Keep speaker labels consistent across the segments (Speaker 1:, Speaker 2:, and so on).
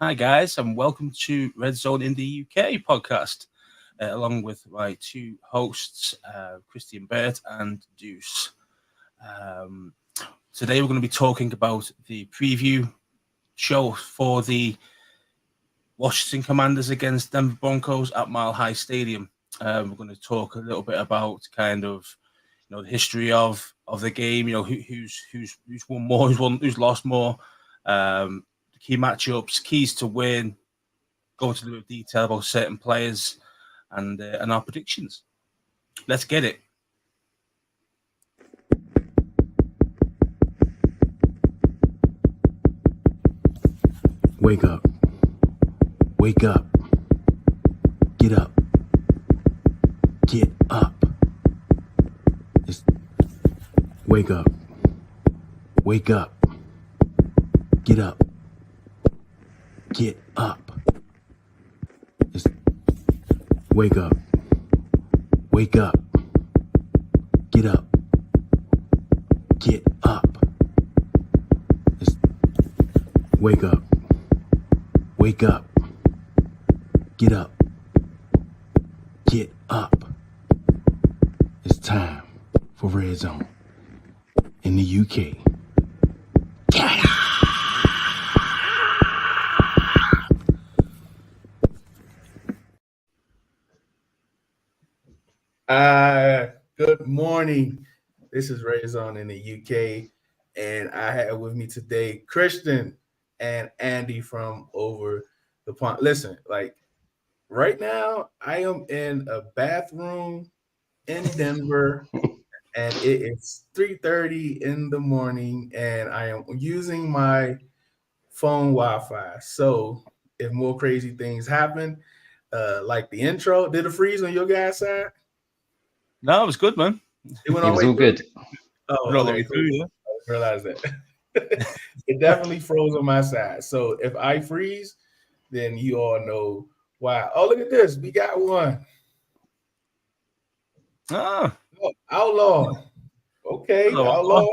Speaker 1: Hi, guys, and welcome to Redzone In the UK podcast, along with my two hosts, Christian Burt and Deuce. Um, Today, we're going to be talking about the preview show for the Washington Commanders against Denver Broncos at Mile High Stadium. We're going to talk a little bit about the history of the game. Who's won more, who's lost more. Key matchups, keys to win, go into a little detail about certain players and our predictions. Let's get it.
Speaker 2: Wake up. Wake up. Get up. Get up. Wake up. Wake up. Get up. Get up. Wake up. Wake up. Get up. Get up. Wake up. Wake up. Get up. Get up. It's time for Redzone in the UK. Get up.
Speaker 3: Good morning. This is Redzone in the UK, and I have with me today Christian and Andy from over the pond. Listen, right now, I am in a bathroom in Denver, and it is 3:30 in the morning, and I am using my phone Wi-Fi. So if more crazy things happen, like the intro, did it freeze on your guys' side?
Speaker 1: No, it was good, man.
Speaker 3: It went
Speaker 4: It was all good.
Speaker 3: Oh,
Speaker 1: All the
Speaker 3: okay,
Speaker 1: way through, yeah.
Speaker 3: I realized that. It definitely froze on my side. So if I freeze, then you all know why. Oh, look at this. We got one.
Speaker 1: Oh,
Speaker 3: Outlaw. Okay,
Speaker 1: hello,
Speaker 3: Outlaw.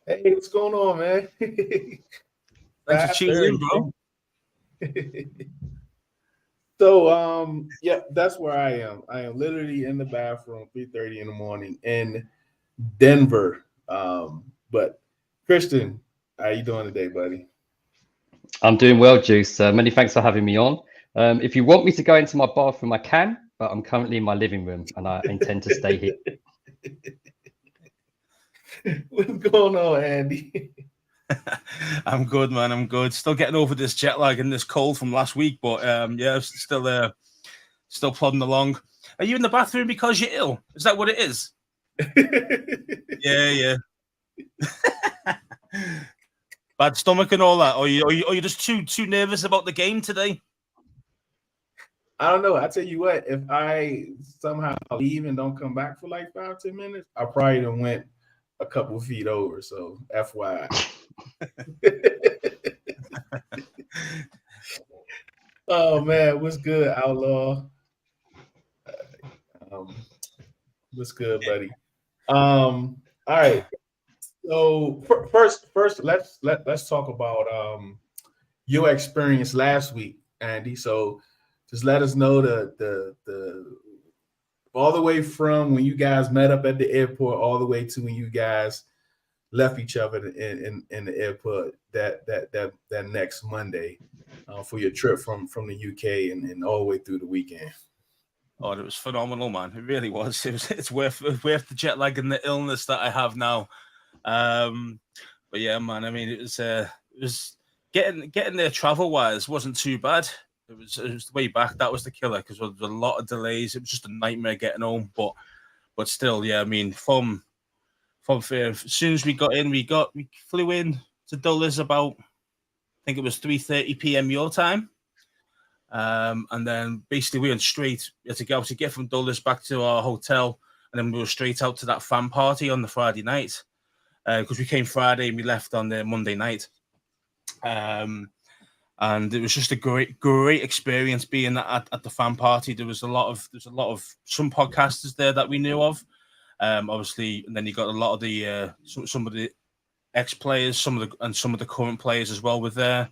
Speaker 3: Hey, what's going on, man?
Speaker 1: thanks for tuning in, bro.
Speaker 3: So, yeah, that's where I am. I am literally in the bathroom, 3:30 in the morning in Denver. But Christian, how you doing today, buddy?
Speaker 4: I'm doing well, Deuce. Many thanks for having me on. If you want me to go into my bathroom, I can, but I'm currently in my living room and I intend to stay here.
Speaker 3: What's going on, Andy?
Speaker 1: I'm good, man. I'm good. Still getting over this jet lag and this cold from last week, but yeah, still plodding along. Are you in the bathroom because you're ill? Is that what it is? Yeah. Bad stomach and all that. Or you just too nervous about the game today?
Speaker 3: I don't know. I tell you what, if I somehow leave and don't come back for like 5-10 minutes, I probably done went a couple feet over. So FYI. Oh man, what's good, Outlaw? What's good, buddy? All right. So first, let's talk about your experience last week, Andy. So just let us know the all the way from when you guys met up at the airport, all the way to when you guys left each other in the airport that next Monday for your trip from the UK and all the way through the weekend.
Speaker 1: Oh, it was phenomenal, man. It really was. It's worth the jet lag and the illness that I have now. But yeah, man. I mean, it was getting there travel wise wasn't too bad. It was the way back that was the killer because there was a lot of delays. It was just a nightmare getting home. But still, yeah. I mean, from as soon as we got in, we flew in to Dulles about I think it was 3:30 p.m. your time. And then basically we went straight to get from Dulles back to our hotel, and then we were straight out to that fan party on the Friday night because we came Friday and we left on the Monday night. And it was just a great experience being at the fan party. There's a lot of some podcasters there that we knew of, obviously, and then you got a lot of the some of the ex players, some of the current players as well were there.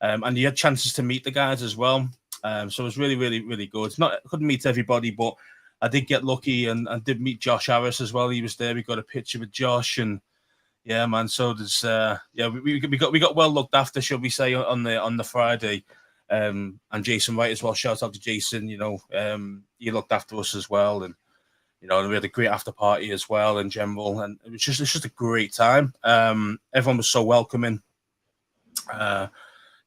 Speaker 1: and you had chances to meet the guys as well. So it was really, really, really good. Couldn't meet everybody, but I did get lucky and did meet Josh Harris as well. He was there. We got a picture with Josh, and yeah, man. So there's we got well looked after, shall we say, on the Friday. And Jason Wright as well. Shout out to Jason. He looked after us as well, and we had a great after party as well in general, and it's just a great time. Everyone was so welcoming.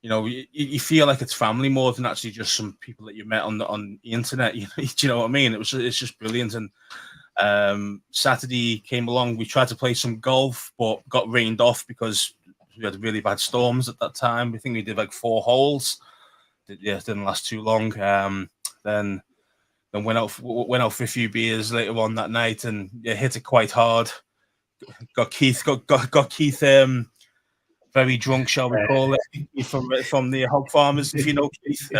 Speaker 1: You feel like it's family more than actually just some people that you met on the internet. Do you know what I mean? It's just brilliant. And Saturday came along. We tried to play some golf, but got rained off because we had really bad storms at that time. I think we did like 4 holes. It didn't last too long. Then went out for a few beers later on that night, and hit it quite hard. Got Keith very drunk, shall we call it, from the hog farmers, if you know Keith.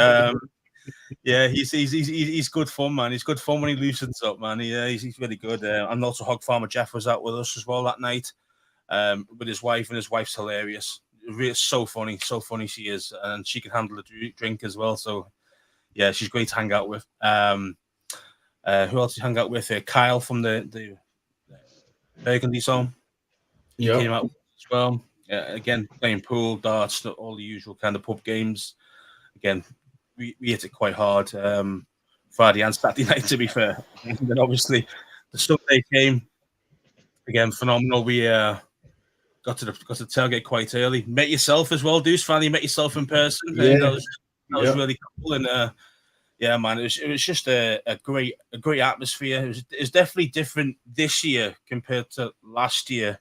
Speaker 1: He's good fun, man. He's good fun when he loosens up, man. He's really good. And also Hog Farmer Jeff was out with us as well that night, with his wife, and his wife's hilarious. Really, so funny she is, and she can handle a drink as well. So yeah, she's great to hang out with. Who else did you hang out with? Kyle from the Burgundy Zone. He came out as well. Again, playing pool, darts, all the usual kind of pub games. Again, we hit it quite hard Friday and Saturday night, to be fair. And then obviously the Sunday came. Again, phenomenal. We got to the tailgate quite early. Met yourself as well, Deuce. Finally met yourself in person.
Speaker 3: Yeah.
Speaker 1: That was really cool. And yeah, man, it was just a great atmosphere. It was definitely different this year compared to last year.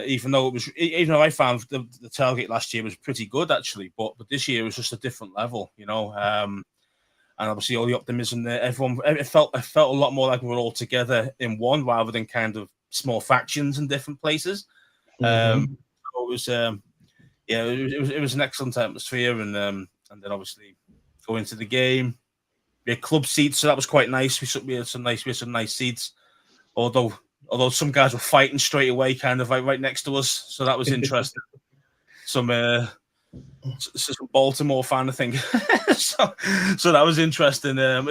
Speaker 1: Even though I found the tailgate last year was pretty good actually, but this year it was just a different level, and obviously all the optimism there. Everyone, it felt a lot more like we were all together in one rather than kind of small factions in different places. So it was it was an excellent atmosphere, and then obviously going to the game, we had club seats, so that was quite nice. We had some nice seats, although some guys were fighting straight away, kind of like right next to us. So that was interesting. some Baltimore fan, I think. so that was interesting. I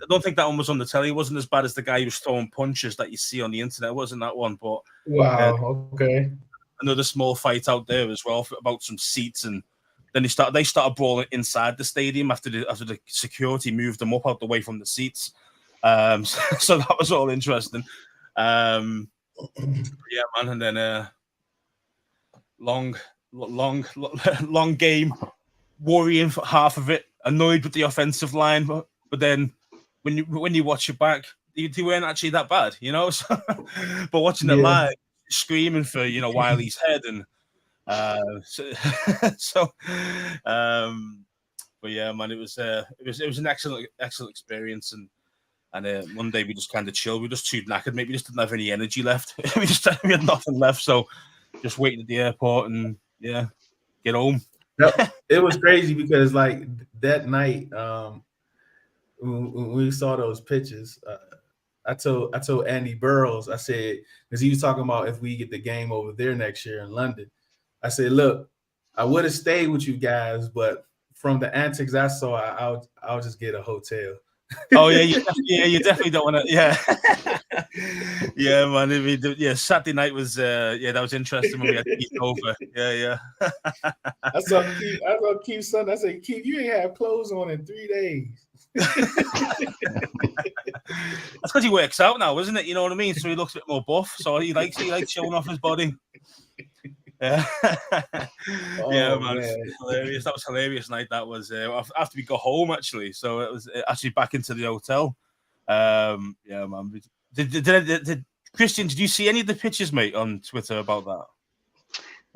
Speaker 1: don't think that one was on the telly. It wasn't as bad as the guy who was throwing punches that you see on the internet. It wasn't that one, but
Speaker 3: wow, okay.
Speaker 1: Another small fight out there as well about some seats, and then they started brawling inside the stadium after the security moved them up out the way from the seats. So that was all interesting. Yeah, man, and then long game, worrying for half of it, annoyed with the offensive line, but then when you watch it back, they weren't actually that bad, So, but watching it live, screaming for Wiley's head, and but yeah, man, it was an excellent experience, and Monday we just kind of chilled. We were just too knackered. Maybe we just didn't have any energy left. we had nothing left, so just waiting at the airport and get home.
Speaker 3: It was crazy because like that night, when we saw those pictures, I told Andy Burrows, I said, because he was talking about if we get the game over there next year in London, I said, look, I would have stayed with you guys, but from the antics I saw, I'll just get a hotel.
Speaker 1: Oh yeah, you definitely don't want to. Yeah, yeah, man. I mean, Saturday night was that was interesting when we had Keith over. Yeah.
Speaker 3: I saw Keith's son. I said, Keith, you ain't have clothes on in 3 days.
Speaker 1: That's because he works out now, isn't it? You know what I mean? So he looks a bit more buff. So he likes showing off his body. Yeah, man. Hilarious. That was hilarious night. That was after we got home actually. So it was actually back into the hotel. Yeah, man. Did Christian? Did you see any of the pictures, mate, on Twitter about that?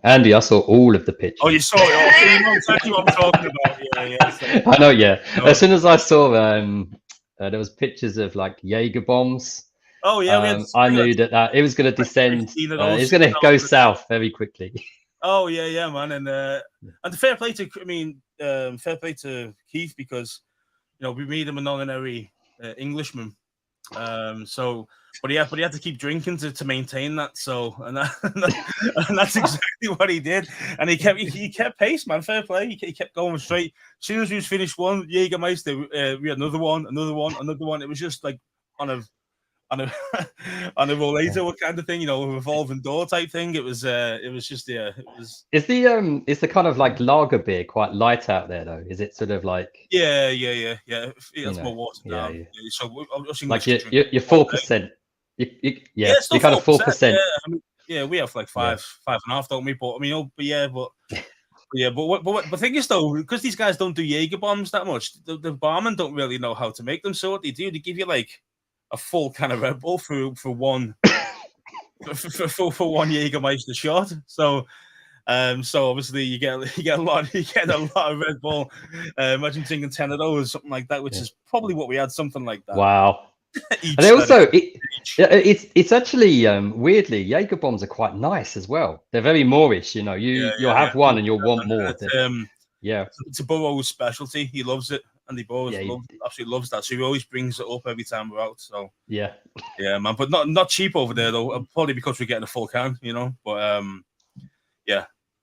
Speaker 4: Andy, I saw all of the pictures.
Speaker 1: Oh, you saw it? Oh, so you know exactly what I'm talking about. Yeah. So,
Speaker 4: I know. Yeah. No. As soon as I saw there was pictures of like Jaeger bombs.
Speaker 1: Oh yeah,
Speaker 4: I knew that it was going to descend. It's going to go south very quickly.
Speaker 1: Oh yeah, man, and fair play to Keith, because we made him an honorary Englishman But he had to keep drinking to maintain that. So, and that's exactly what he did. And he kept pace, man. Fair play. He kept going straight. As soon as we finished one Jägermeister, we had another one. It was just like on a rollator kind of thing, you know, a revolving door type thing. It was just It was.
Speaker 4: Is the kind of like lager beer quite light out there though? Is it sort of like?
Speaker 1: Yeah. It's more watered down.
Speaker 4: Yeah.
Speaker 1: So
Speaker 4: like you're 4%. You're kind of 4%.
Speaker 1: We have like 5.5, don't we? But I mean, but the thing is though, because these guys don't do Jaeger bombs that much, the barmen don't really know how to make them. So what they do, they give you like a full can of Red Bull for one for one Jägermeister shot. So obviously you get a lot of Red Bull. Imagine drinking 10 of those, something like that, which is probably what we had, something like that.
Speaker 4: Wow. And also, it's actually weirdly, Jaeger bombs are quite nice as well. They're very Moorish, you know. You'll have one and you'll want more.
Speaker 1: It's a Burrow's specialty. He loves it, and the Burrows absolutely loves that. So he always brings it up every time we're out. So yeah, man. But not cheap over there though. Probably because we're getting a full can, you know. But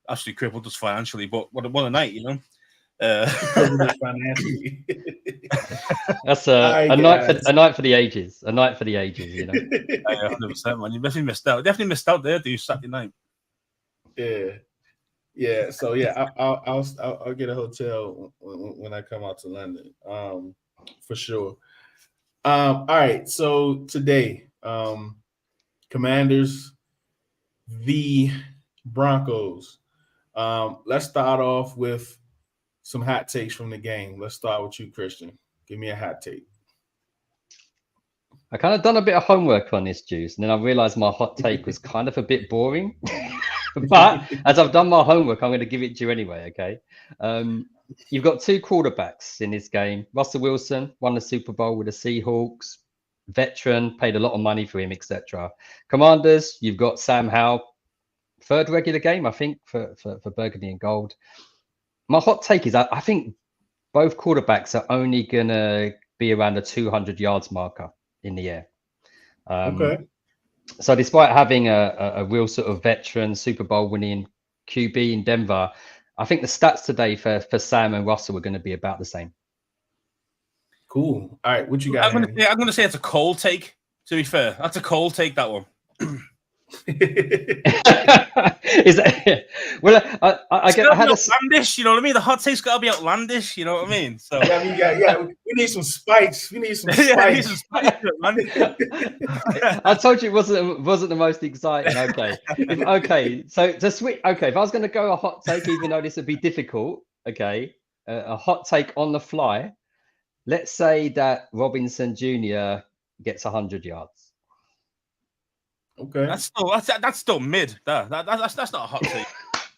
Speaker 1: absolutely crippled us financially. But what a night, you know.
Speaker 4: That's a night for the ages. A night for the ages, you know.
Speaker 1: 100%, man. You definitely missed out. There, Deuce, Saturday night.
Speaker 3: Yeah. So I'll get a hotel when I come out to London, for sure. All right. So today, Commanders v Broncos. Let's start off with some hot takes from the game. Let's start with you, Christian. Give me a hot take.
Speaker 4: I kind of done a bit of homework on this, Deuce, and then I realized my hot take was kind of a bit boring. But as I've done my homework, I'm going to give it to you anyway, okay? You've got two quarterbacks in this game. Russell Wilson won the Super Bowl with the Seahawks. Veteran, paid a lot of money for him, etc. Commanders, you've got Sam Howell. Third regular game, I think, for Burgundy and Gold. My hot take is I think both quarterbacks are only going to be around the 200 yards marker in the air.
Speaker 3: Okay.
Speaker 4: So despite having a real sort of veteran Super Bowl winning QB in Denver, I think the stats today for Sam and Russell are going to be about the same.
Speaker 3: Cool. All right, what you got?
Speaker 1: I'm going to say it's a cold take. To be fair, that's a cold take, that one.
Speaker 4: Is that, well, I get
Speaker 1: outlandish, you know what I mean? The hot take's got to be outlandish, you know what I mean? So
Speaker 3: we need some spikes. We need some spikes.
Speaker 4: I told you it wasn't the most exciting. Okay. So to switch. Okay, if I was going to go a hot take, even though this would be difficult. Okay, a hot take on the fly. Let's say that Robinson Jr. gets 100 yards.
Speaker 3: Okay,
Speaker 1: that's still mid. That's not a hot take.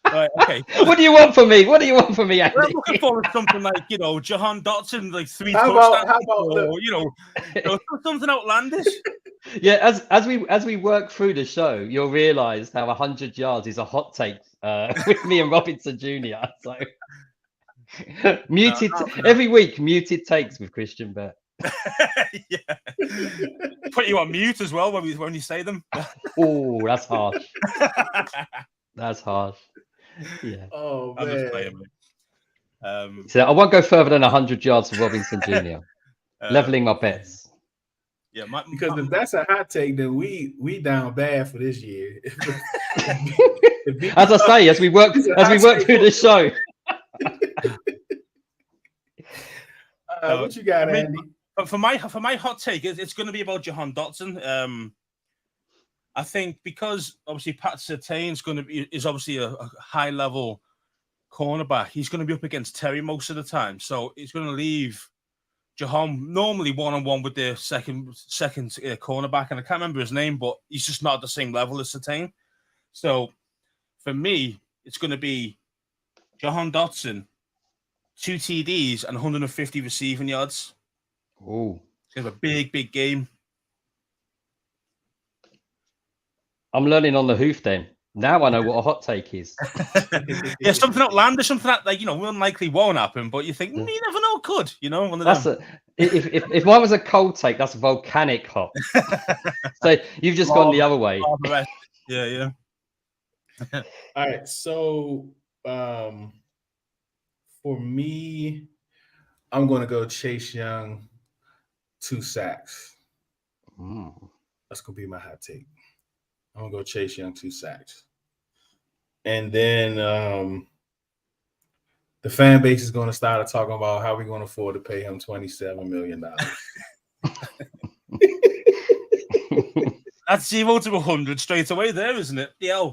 Speaker 1: Right, okay.
Speaker 4: What do you want from me? Andy?
Speaker 1: We're looking for something like, you know, Jahan Dotson, like 3 touchdowns, something outlandish.
Speaker 4: Yeah, as we work through the show, you'll realise how 100 yards is a hot take with me and Robinson Jr. So every week, muted takes with Christian Burt.
Speaker 1: Yeah, put you on mute as well when you say them.
Speaker 4: Oh, that's harsh. That's harsh. Yeah.
Speaker 3: Oh man.
Speaker 1: I'm just playing,
Speaker 4: so I won't go further than 100 yards for Robinson Jr. Leveling my bets.
Speaker 1: Yeah,
Speaker 3: because if that's a hot take, then we down bad for this year.
Speaker 4: As I say, as we work through the show.
Speaker 3: What you got, Andy?
Speaker 1: For my hot take, it's going to be about Jahan Dotson. I think because obviously Pat Surtain is obviously a high level cornerback. He's going to be up against Terry most of the time, so it's going to leave Jahan normally 1-on-1 with the second cornerback, and I can't remember his name, but he's just not at the same level as Surtain. So for me, it's going to be Jahan Dotson, 2 TDs and 150 receiving yards.
Speaker 4: Oh,
Speaker 1: it's going to be a big game.
Speaker 4: I'm learning on the hoof then. Now I know what a hot take is.
Speaker 1: Yeah, something outlandish, something that unlikely won't happen, but you think you never know, could one of
Speaker 4: That's
Speaker 1: them.
Speaker 4: if mine was a cold take, that's volcanic hot. So you've just gone the other way.
Speaker 1: Yeah.
Speaker 3: All right, so for me, I'm going to go Chase Young, 2 sacks. That's going to be my hot take. I'm going to go Chase Young, 2 sacks. And then the fan base is going to start talking about how we're going to afford to pay him $27 million.
Speaker 1: That's 0 to 100 straight away there, isn't it? Yeah,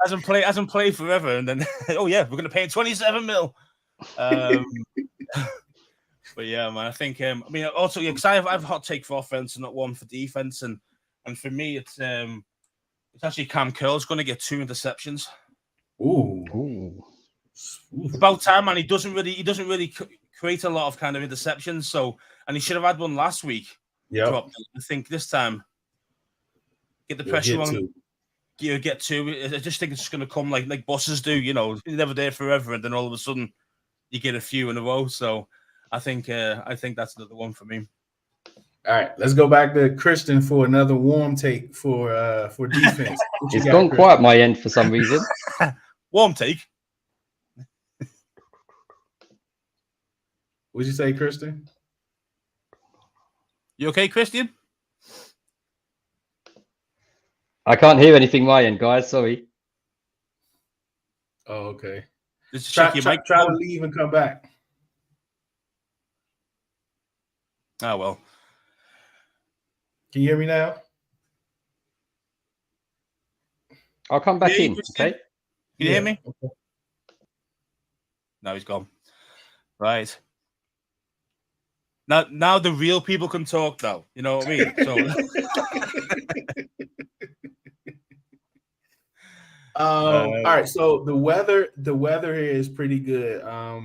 Speaker 1: hasn't played forever, and then oh yeah, we're going to pay him 27 mil. But yeah, man, I think also because I have a hot take for offense and not one for defense, and for me it's actually Cam Curl's going to get 2 interceptions.
Speaker 3: Ooh.
Speaker 1: It's about time, man. He doesn't really create a lot of kind of interceptions. So, and he should have had one last week.
Speaker 3: Yeah,
Speaker 1: I think this time get the pressure on. You get 2. I just think it's just going to come like buses do. You're never there forever, and then all of a sudden you get a few in a row. So, I think that's another one for me.
Speaker 3: All right, let's go back to Christian for another warm take for defense.
Speaker 4: It's gone quiet my end for some reason.
Speaker 1: Warm take.
Speaker 3: What'd you say, Christian?
Speaker 1: You okay, Christian?
Speaker 4: I can't hear anything my end, guys. Sorry.
Speaker 3: Oh, okay.
Speaker 1: Just check your mic.
Speaker 3: Try to leave and come back.
Speaker 1: Oh well.
Speaker 3: Can you hear me now?
Speaker 4: I'll come back in. Okay.
Speaker 1: Can you hear me? Okay. No, he's gone. Right. Now the real people can talk now. You know what I mean? So
Speaker 3: all right. So the weather here is pretty good. I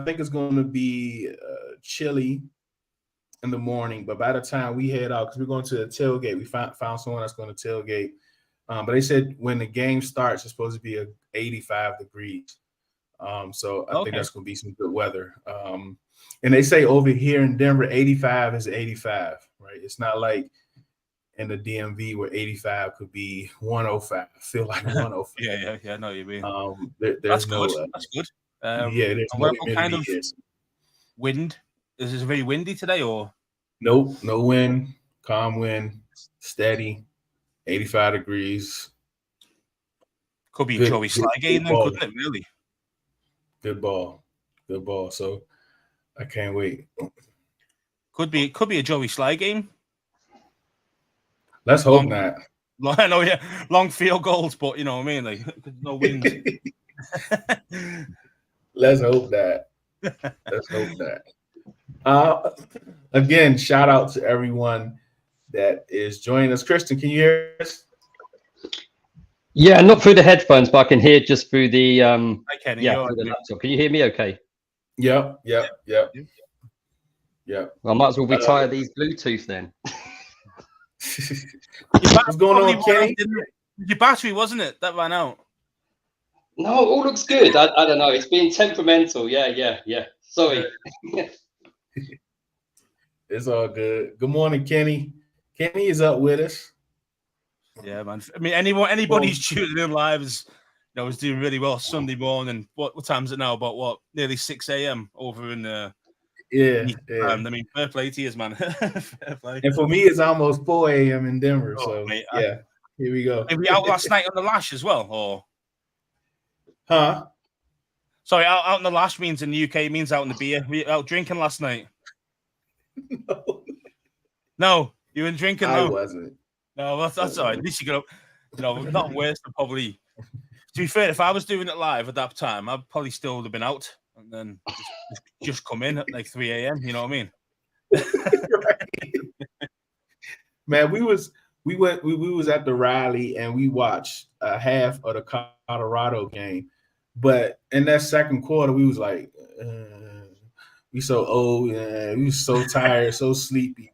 Speaker 3: think it's going to be chilly in the morning, but by the time we head out, because we're going to a tailgate, we found someone that's going to tailgate. But they said when the game starts, it's supposed to be 85 degrees. So I think that's going to be some good weather. And they say over here in Denver, 85 is 85, right? It's not like in the DMV where 85 could be 105. I feel like 105.
Speaker 1: yeah. I know what you mean.
Speaker 3: That's
Speaker 1: good. That's good.
Speaker 3: There's no
Speaker 1: kind of wind? Is it very windy today, or?
Speaker 3: Nope, no wind, calm wind, steady, 85 degrees.
Speaker 1: Could be a Joey Sly game, then, couldn't it? Really?
Speaker 3: Good ball. So I can't wait.
Speaker 1: Could be a Joey Sly game.
Speaker 3: Let's hope not.
Speaker 1: I know, yeah. Long field goals, but you know what I mean? Like no wind.
Speaker 3: Let's hope that. Again, shout out to everyone that is joining us. Kristen, can you hear us?
Speaker 4: Yeah, not through the headphones, but I can hear just through the
Speaker 1: I can
Speaker 4: through the laptop. Can you hear me okay?
Speaker 3: Yep.
Speaker 4: Well, I might as well retire these Bluetooth then.
Speaker 3: What's going on, Kenny?
Speaker 1: Your battery, wasn't it? That ran out.
Speaker 4: No, all looks good. I don't know. It's being temperamental. Yeah. Sorry.
Speaker 3: It's all good. Good morning, Kenny. Kenny is up with us.
Speaker 1: Yeah, man. I mean, anybody who's tuning in live is doing really well Sunday morning. What time is it now? About nearly 6 a.m. over in
Speaker 3: Yeah.
Speaker 1: I mean, fair play to you, man. Fair play.
Speaker 3: And for me, it's almost 4 a.m. in Denver. So
Speaker 1: mate,
Speaker 3: yeah, here we go.
Speaker 1: Were we out last night on the lash as well, or?
Speaker 3: Huh?
Speaker 1: Sorry, out in the lash means in the UK means out in the beer. Were you out drinking last night? No, you were drinking.
Speaker 3: I wasn't.
Speaker 1: No, that's all right. At least you got, not worse than probably. To be fair, if I was doing it live at that time, I'd probably still would have been out and then just come in at like 3 a.m. You know what I mean?
Speaker 3: Man, we was at the rally and we watched half of the Colorado game, but in that second quarter, we was like, we so old, we was so tired, so sleepy.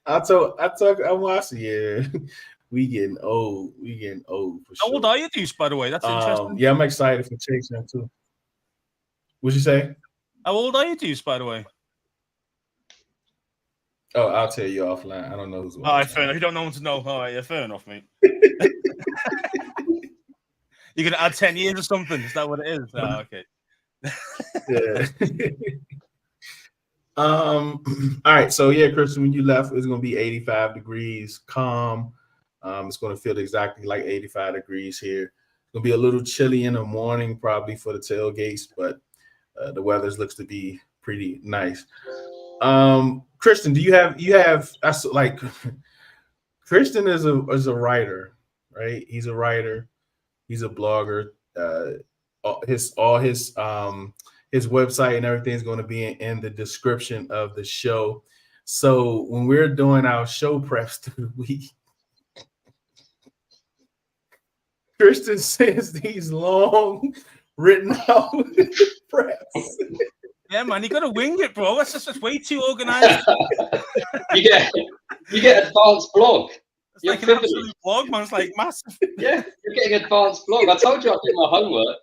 Speaker 3: I watched it. Yeah, we getting old. We getting old for
Speaker 1: How
Speaker 3: sure.
Speaker 1: old are you, Deuce, by the way? That's interesting.
Speaker 3: Yeah, I'm excited for Chase now too. What'd you say?
Speaker 1: How old are you, Deuce, by the way?
Speaker 3: Oh, I'll tell you offline. I don't know who's watching.
Speaker 1: All right, fair enough. You don't know when to know. All right, yeah, fair enough, mate. You're gonna add 10 years or something? Is that what it is? Oh, okay.
Speaker 3: Yeah. All right. So yeah, Christian, when you left, it's gonna be 85 degrees, calm. It's gonna feel exactly like 85 degrees here. It's gonna be a little chilly in the morning, probably for the tailgates, but the weather looks to be pretty nice. Christian, do you have like Christian is a writer, right? He's a writer, he's a blogger. His website and everything is going to be in the description of the show. So when we're doing our show preps through the week, Christian sends these long written out preps.
Speaker 1: Yeah, man, you got to wing it, bro. That's just way too organized.
Speaker 4: you get advanced blog.
Speaker 1: It's like an absolute blog, man. It's like massive.
Speaker 4: Yeah, you're getting advanced blog. I told you I did my homework.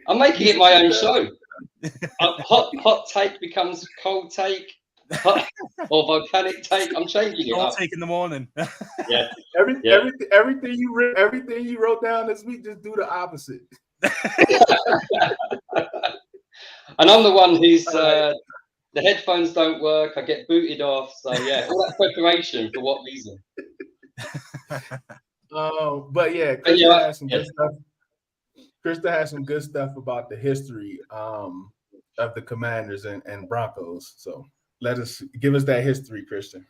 Speaker 4: I'm making it my own show. Hot take becomes cold take, or volcanic take. I'm changing it.
Speaker 1: Cold take in the morning.
Speaker 4: Yeah.
Speaker 3: Everything you wrote down this week, just do the opposite.
Speaker 4: And I'm the one who's the headphones don't work. I get booted off. So yeah, all that preparation for what reason?
Speaker 3: But yeah, Krista has some good stuff. Krista has some good stuff about the history of the Commanders and Broncos. So give us that history, Christian.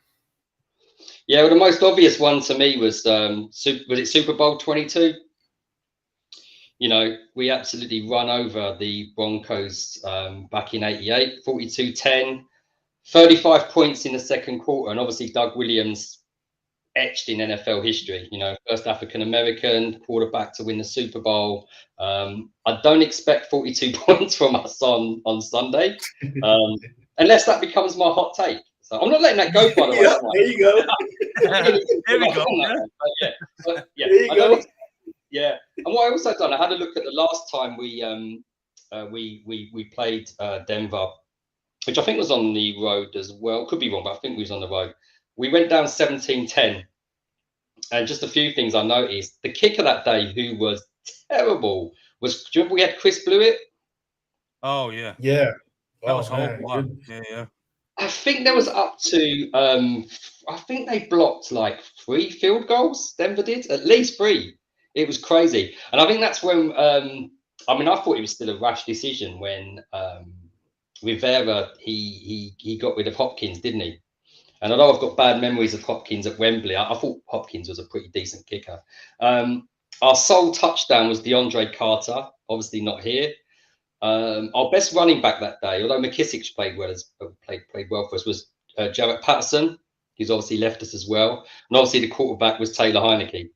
Speaker 4: Yeah, well, the most obvious one to me was it Super Bowl 22? You know, we absolutely run over the Broncos back in '88, 42-10, 35 points in the second quarter, and obviously Doug Williams etched in NFL history. You know, first African-American quarterback to win the Super Bowl. I don't expect 42 points from us on Sunday, unless that becomes my hot take. So I'm not letting that go, by the way.
Speaker 3: Yeah, there you go.
Speaker 1: There we go.
Speaker 4: There you go. Yeah, and what I also done, I had a look at the last time we played Denver, which I think was on the road as well. Could be wrong, but I think we was on the road. We went down 17-10, and just a few things I noticed. The kicker that day, who was terrible, was. Do you remember we had Chris Blewett?
Speaker 1: Oh yeah,
Speaker 3: yeah.
Speaker 1: That was horrible. Yeah.
Speaker 4: I think there was up to. I think they blocked like 3 field goals. Denver did at least 3. It was crazy, and I think that's when. I thought it was still a rash decision when Rivera he got rid of Hopkins, didn't he? And although I've got bad memories of Hopkins at Wembley, I thought Hopkins was a pretty decent kicker. Our sole touchdown was DeAndre Carter, obviously not here. Our best running back that day, although McKissick played well for us, was Jarrett Patterson. He's obviously left us as well, and obviously the quarterback was Taylor Heineke.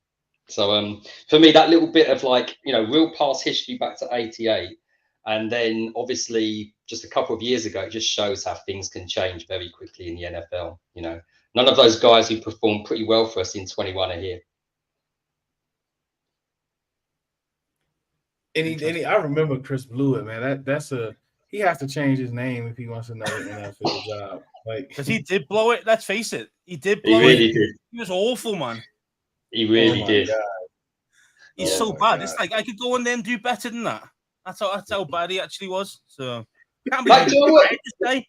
Speaker 4: So for me, that little bit of real past history back to '88, and then obviously just a couple of years ago, it just shows how things can change very quickly in the NFL. You know, none of those guys who performed pretty well for us in 21 are here.
Speaker 3: I remember Chris Blewett, man. He has to change his name if he wants another NFL job.
Speaker 1: Because he did blow it. Let's face it, he did blow it.
Speaker 4: He really did.
Speaker 1: He was awful, man.
Speaker 4: He really did.
Speaker 3: God.
Speaker 1: He's so bad. God. It's like I could go in there and do better than that. That's how bad he actually was. So can't believe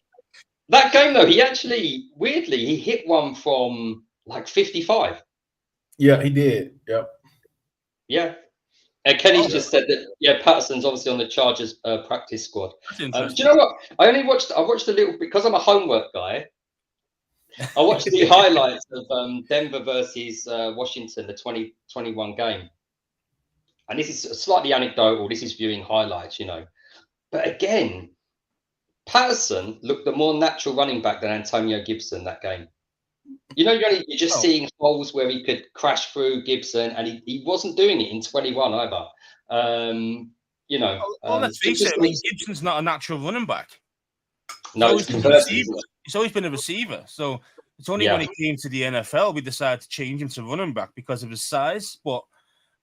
Speaker 4: that game though, he actually weirdly he hit one from like 55.
Speaker 3: Yeah, he did. Yep.
Speaker 4: Yeah. And Kenny's just said that Patterson's obviously on the Chargers practice squad. Do you know what? I watched a little bit because I'm a homework guy. I watched the highlights of Denver versus Washington, the 2021 game. And this is slightly anecdotal. This is viewing highlights, you know. But again, Patterson looked the more natural running back than Antonio Gibson that game. You know, you're just seeing holes where he could crash through Gibson, and he wasn't doing it in 21 either.
Speaker 1: Let's face it. Gibson's not a natural running back.
Speaker 4: No, it's converted.
Speaker 1: He's always been a receiver. So it's only when he came to the NFL we decided to change him to running back because of his size. But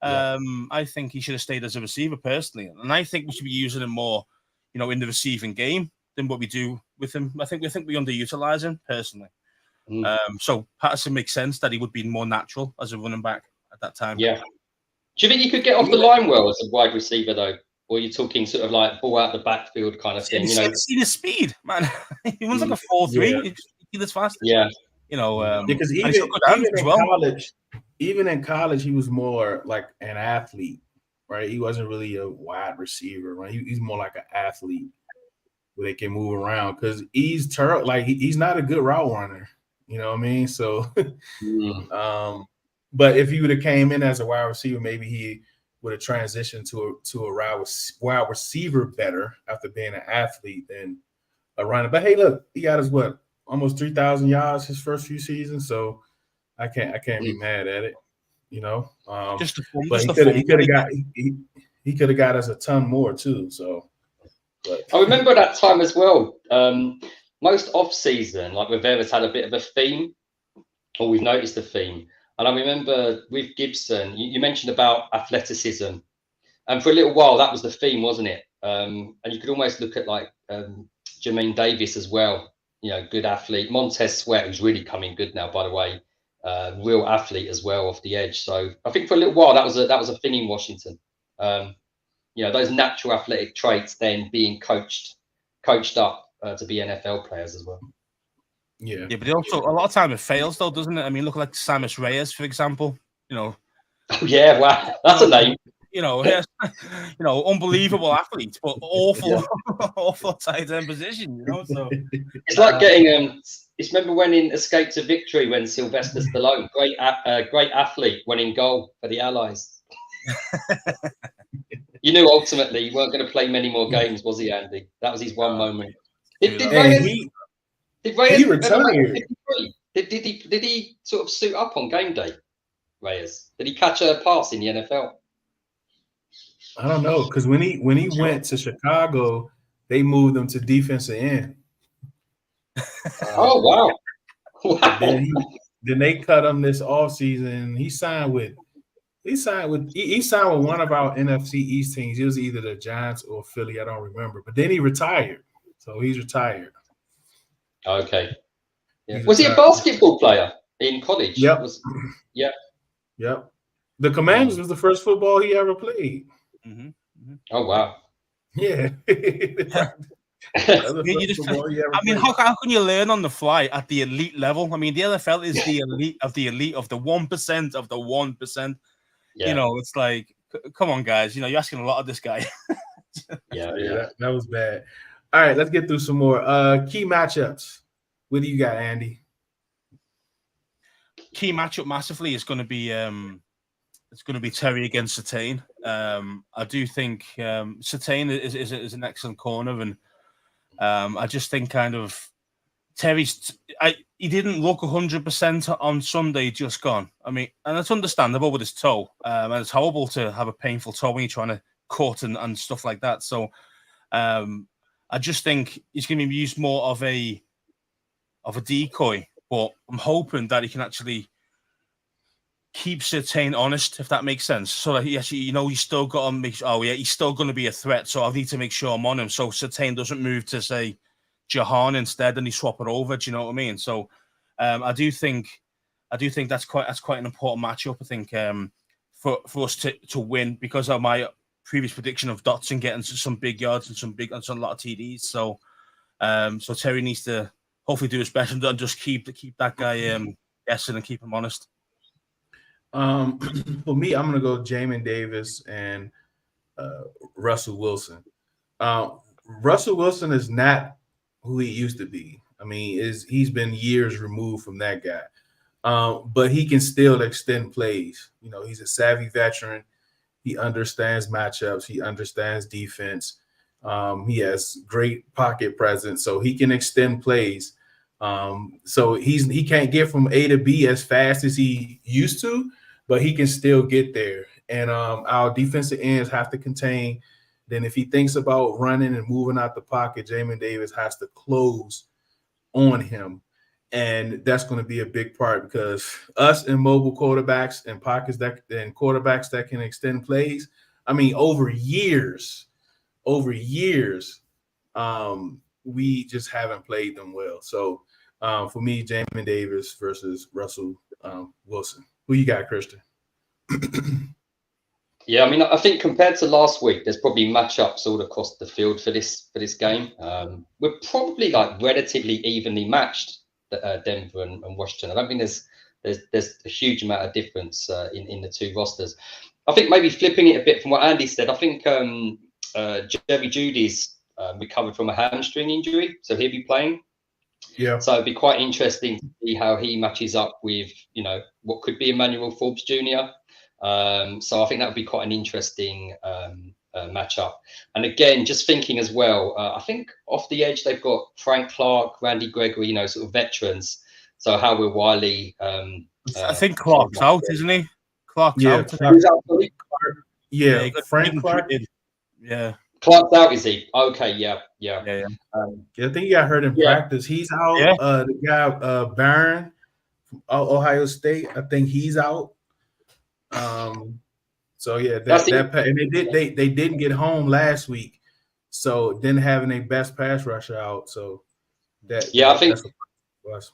Speaker 1: I think he should have stayed as a receiver personally, and I think we should be using him more, in the receiving game than what we do with him. I think we underutilize him personally. So Patterson makes sense that he would be more natural as a running back at that time.
Speaker 4: Yeah. Do you think you could get off the line well as a wide receiver though? Or are you talking sort of like ball out the backfield kind of thing?
Speaker 1: See the speed, man. He runs like a 4.3. He's as fast.
Speaker 4: Yeah.
Speaker 3: Because even in college, he was more like an athlete, right? He wasn't really a wide receiver, right? He's more like an athlete where they can move around because he's not a good route runner. You know what I mean? So, but if he would have came in as a wide receiver, maybe he would have transitioned to a wide receiver better after being an athlete than a runner. But hey, look, he got his almost 3,000 yards his first few seasons, so I can't be mad at it. He could have got us a ton more too. So,
Speaker 4: I remember that time as well. Most off season, like Rivera's had a bit of a theme, or we've noticed a theme. And I remember with Gibson, you mentioned about athleticism, and for a little while that was the theme, wasn't it? And you could almost look at like Jermaine Davis as well. Good athlete. Montez Sweat, who's really coming good now, by the way, real athlete as well off the edge. So I think for a little while that was a thing in Washington. Those natural athletic traits then being coached up to be NFL players as well.
Speaker 1: Yeah, but also a lot of time it fails though, doesn't it? I mean, look like Samus Reyes, for example.
Speaker 4: Oh yeah, wow, that's a name.
Speaker 1: Unbelievable athlete, but awful tight end position. So
Speaker 4: it's like getting It's remember when in Escape to Victory when Sylvester Stallone, great athlete, went in goal for the Allies. You knew ultimately he weren't going to play many more games, was he, Andy? That was his one moment. Did Reyes retire? Did he sort of suit up on game day, Reyes? Did he catch a pass in the NFL?
Speaker 3: I don't know, because when he went to Chicago, they moved him to defensive end.
Speaker 4: Oh wow!
Speaker 3: Then they cut him this offseason. He signed with one of our NFC East teams. It was either the Giants or Philly. I don't remember. But then he retired. So he's retired.
Speaker 4: Okay. Yeah. Was he a basketball player in college?
Speaker 3: Yep.
Speaker 4: Yep.
Speaker 3: The Commanders was the first football he ever played.
Speaker 1: Mm-hmm. Mm-hmm.
Speaker 4: Oh wow.
Speaker 3: Yeah.
Speaker 1: How can you learn on the fly at the elite level? I mean, the NFL is the elite of the 1% of the 1%.
Speaker 4: Yeah.
Speaker 1: It's like, come on, guys. You're asking a lot of this guy.
Speaker 3: Yeah. That was bad. All right, let's get through some more key matchups. What do you got, Andy?
Speaker 1: Key matchup massively is going to be Terry against Surtain. I do think Surtain is an excellent corner, and I just think kind of Terry's. He didn't look 100% on Sunday, just gone. I mean, and it's understandable with his toe, and it's horrible to have a painful toe when you're trying to cut and stuff like that. So, I just think he's going to be used more of a decoy, but I'm hoping that he can actually keep Surtain honest, if that makes sense. So that he actually, he's still got to make sure, he's still going to be a threat. So I need to make sure I'm on him. So Surtain doesn't move to say Jahan instead, and he swap it over. Do you know what I mean? So I do think that's quite an important matchup. I think for us to win because of my previous prediction of Dotson getting some big yards and some a lot of TDs. So so Terry needs to hopefully do his best and just keep that guy guessing and keep him honest.
Speaker 3: For me, I'm gonna go Jamin Davis and Russell Wilson. Russell Wilson is not who he used to be. I mean, he's been years removed from that guy. But he can still extend plays. He's a savvy veteran. He understands matchups. He understands defense. He has great pocket presence, so he can extend plays. So he can't get from A to B as fast as he used to, but he can still get there. And our defensive ends have to contain Then if he thinks about running and moving out the pocket, Jamin Davis has to close on him. And that's going to be a big part because us and mobile quarterbacks and pockets and quarterbacks that can extend plays. I mean, over years, we just haven't played them well. So for me, Jamin Davis versus Russell Wilson. Who you got, Christian?
Speaker 4: Yeah, I mean, I think compared to last week, there's probably matchups all across the field for this game. We're probably like relatively evenly matched, Denver and Washington. I don't think there's a huge amount of difference in the two rosters. I think maybe flipping it a bit from what Andy said, I think Jerry Jeudy's recovered from a hamstring injury, so he'll be playing.
Speaker 3: Yeah.
Speaker 4: So it'd be quite interesting to see how he matches up with, what could be Emmanuel Forbes Jr. So I think that would be quite an interesting matchup. And again, just thinking as well, I think off the edge they've got Frank Clark, Randy Gregory, sort of veterans. So how will Wiley?
Speaker 1: I think Clark's out, isn't he? Clark's out.
Speaker 3: Yeah, Frank Clark.
Speaker 1: Yeah.
Speaker 4: Clark's out, is he? Okay, yeah.
Speaker 3: I think he got hurt in practice. He's out.
Speaker 1: Yeah.
Speaker 3: The guy Barron from Ohio State, I think he's out. So yeah, and they didn't get home last week, so didn't have their best pass rusher out. So I think that's what it was.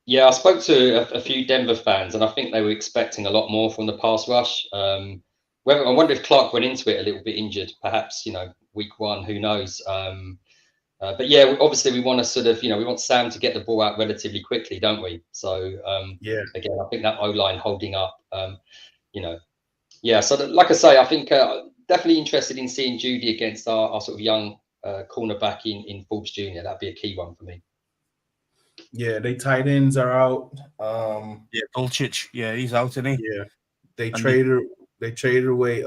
Speaker 4: Yeah, I spoke to a few Denver fans, and I think they were expecting a lot more from the pass rush. I wonder if Clark went into it a little bit injured, perhaps, week one, who knows? But yeah, obviously we want to sort of, we want Sam to get the ball out relatively quickly, don't we? So again, I think that O-line holding up, so like I say, I think definitely interested in seeing Jeudy against our sort of young cornerback in Forbes Jr. That'd be a key one for me.
Speaker 3: Yeah, they tight ends are out.
Speaker 1: Dulcich, he's out, isn't he?
Speaker 3: Yeah, they traded away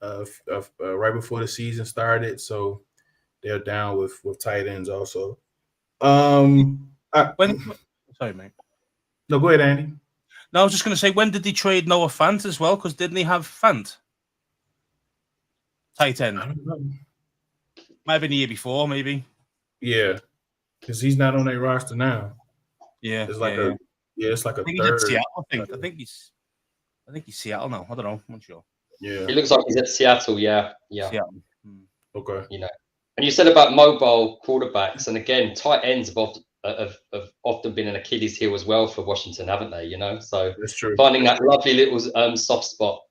Speaker 3: right before the season started, so they're down with tight ends also.
Speaker 1: Sorry, mate.
Speaker 3: No, go ahead, Andy.
Speaker 1: No, I was just going to say, when did they trade Noah Fant as well? Because didn't he have Fant? Tight end.
Speaker 3: I don't know.
Speaker 1: Might have been the year before, maybe.
Speaker 3: Yeah, because he's not on their roster now.
Speaker 1: Yeah,
Speaker 3: it's like it's like a
Speaker 1: third.
Speaker 3: He's
Speaker 1: Seattle, I think he's Seattle now. I don't know. I'm not sure.
Speaker 3: Yeah,
Speaker 4: it looks like he's at Seattle. Yeah.
Speaker 1: Seattle.
Speaker 3: Okay.
Speaker 4: And you said about mobile quarterbacks, and again, tight ends have often been an Achilles heel as well for Washington, haven't they? So
Speaker 3: that's true.
Speaker 4: Finding that lovely little soft spot,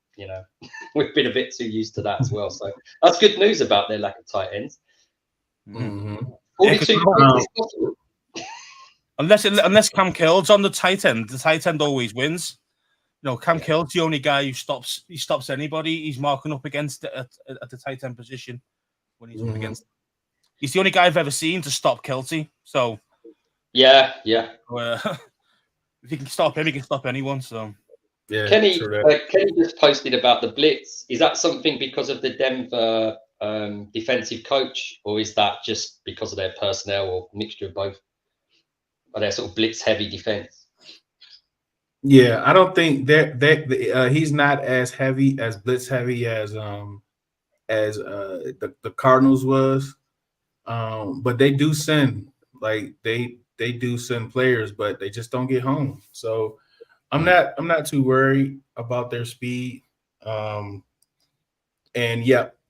Speaker 4: we've been a bit too used to that as well. So that's good news about their lack of tight ends.
Speaker 3: Mm-hmm.
Speaker 4: 42
Speaker 1: unless Cam Curl's on the tight end always wins. Cam Curl's the only guy who stops anybody. He's marking up against it at the tight end position when he's up against. He's the only guy I've ever seen to stop Kelty. So
Speaker 4: yeah.
Speaker 1: If he can stop him, he can stop anyone. So
Speaker 3: yeah.
Speaker 4: Kenny just posted about the blitz. Is that something because of the Denver defensive coach, or is that just because of their personnel, or mixture of both? Are they sort of blitz heavy defense?
Speaker 3: Yeah, I don't think that he's not as heavy as blitz heavy as the Cardinals was, but they do send they do send players, but they just don't get home. So I'm not too worried about their speed. And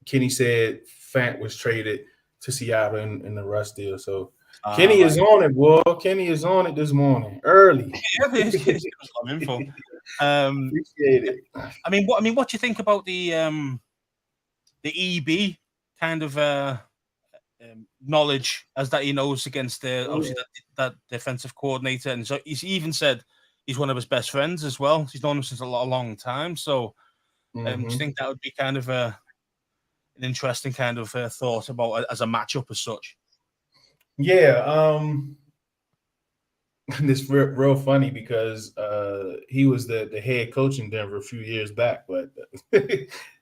Speaker 3: Kenny said Fant was traded to Seattle in the Russ deal. So Kenny is on it, boy. Kenny is on it this morning, early.
Speaker 1: Appreciate it. I mean, what do you think about the EB kind of knowledge as that he knows against obviously that defensive coordinator, and so he's even said he's one of his best friends as well. He's known him since a long time. So, do you think that would be kind of an interesting kind of thought about as a matchup as such?
Speaker 3: Yeah, it's real funny because he was the head coach in Denver a few years back, but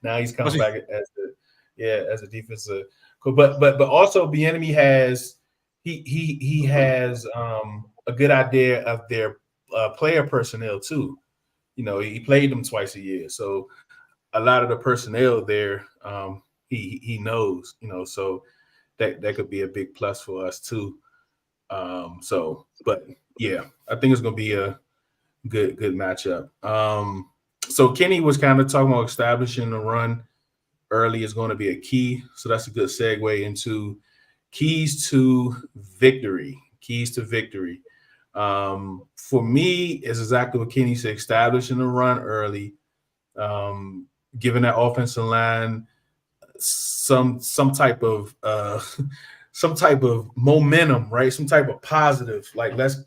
Speaker 3: now he's coming back as a defensive. But also Bieniemy has he has a good idea of their player personnel too. He played them twice a year, so a lot of the personnel there he knows, so that could be a big plus for us too. But yeah, I think it's gonna be a good matchup. So Kenny was kind of talking about establishing the run early is going to be a key. So that's a good segue into keys to victory. Keys to victory. For me, is exactly what Kenny said: establishing the run early, giving that offensive line some type of some type of momentum, right? Some type of positive. Like, let's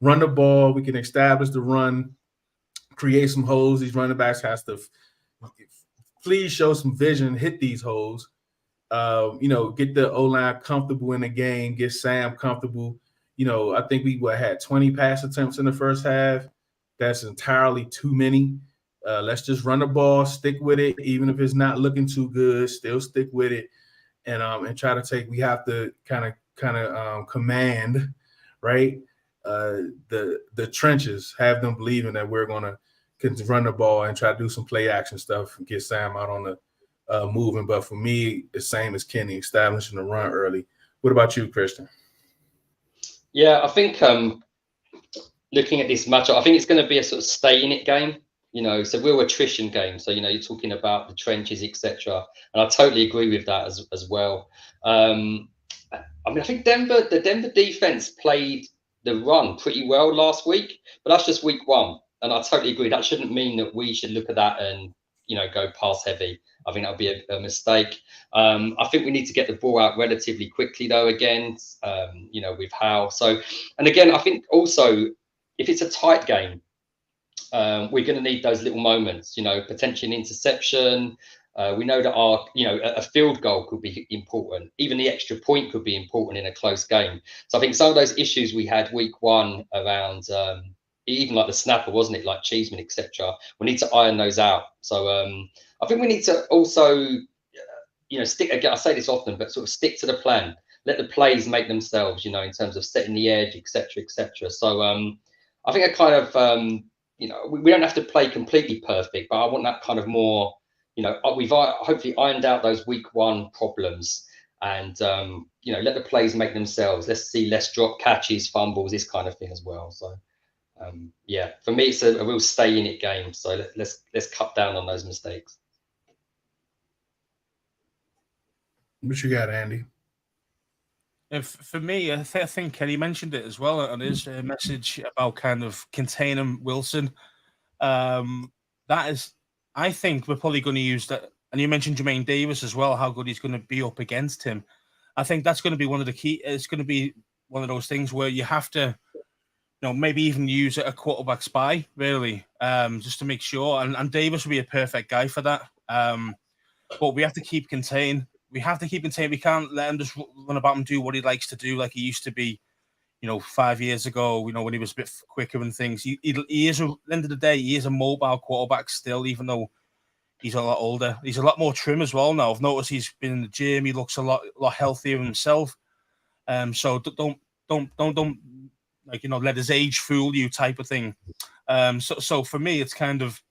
Speaker 3: run the ball. We can establish the run, create some holes. These running backs has to please show some vision, hit these holes. Get the O-line comfortable in the game, get Sam comfortable. I think we had 20 pass attempts in the first half. That's entirely too many. Let's just run the ball, stick with it, even if it's not looking too good. Still stick with it, and try to take. We have to kind of command, right? The trenches, have them believing that we're gonna run the ball and try to do some play action stuff and get Sam out on the moving. But for me, the same as Kenny, establishing the run early. What about you, Christian?
Speaker 4: Yeah, I think looking at this matchup, I think it's going to be a sort of stay in it game. So real attrition game. So you're talking about the trenches, etc. And I totally agree with that as well. I think the Denver defense played the run pretty well last week, but that's just week one. And I totally agree. That shouldn't mean that we should look at that and go pass heavy. I think that would be a mistake. I think we need to get the ball out relatively quickly, though, again, with Howe. So, and again, I think also if it's a tight game, we're going to need those little moments, potentially an interception. We know that a field goal could be important. Even the extra point could be important in a close game. So I think some of those issues we had week one around even like the snapper, wasn't it, like Cheeseman, etc. We need to iron those out. So I think we need to also, stick again. I say this often, but sort of stick to the plan. Let the plays make themselves, in terms of setting the edge, etc., etc. So I think I kind of, we don't have to play completely perfect, but I want that kind of more. We've hopefully ironed out those week one problems, and let the plays make themselves. Let's see less drop catches, fumbles, this kind of thing as well. So. For me, it's a real stay in it game. So let's cut down on those mistakes.
Speaker 3: What you got, Andy?
Speaker 1: For me, I think Kenny mentioned it as well on his message about kind of containing Wilson. That is, I think we're probably going to use that. And you mentioned Jermaine Davis as well, how good he's going to be up against him. I think that's going to be one of the key. It's going to be one of those things where you have to, maybe even use a quarterback spy, really, just to make sure. And Davis would be a perfect guy for that. But we have to keep contained. We can't let him just run about and do what he likes to do like he used to be, 5 years ago, when he was a bit quicker and things. He is, at the end of the day, he is a mobile quarterback still, even though he's a lot older. He's a lot more trim as well now. I've noticed he's been in the gym. He looks a lot healthier himself. So don't let his age fool you type of thing. So for me, it's kind of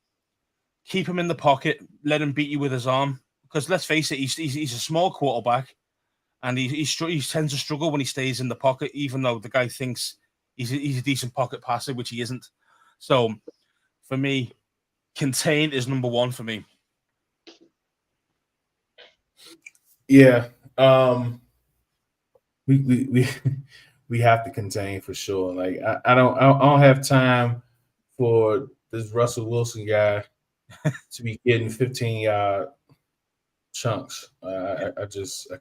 Speaker 1: keep him in the pocket, let him beat you with his arm. Because let's face it, he's a small quarterback, and he tends to struggle when he stays in the pocket, even though the guy thinks he's a decent pocket passer, which he isn't. So for me, contain is number one for me.
Speaker 3: Yeah. We have to contain for sure. Like I don't have time for this Russell Wilson guy to be getting 15-yard chunks. I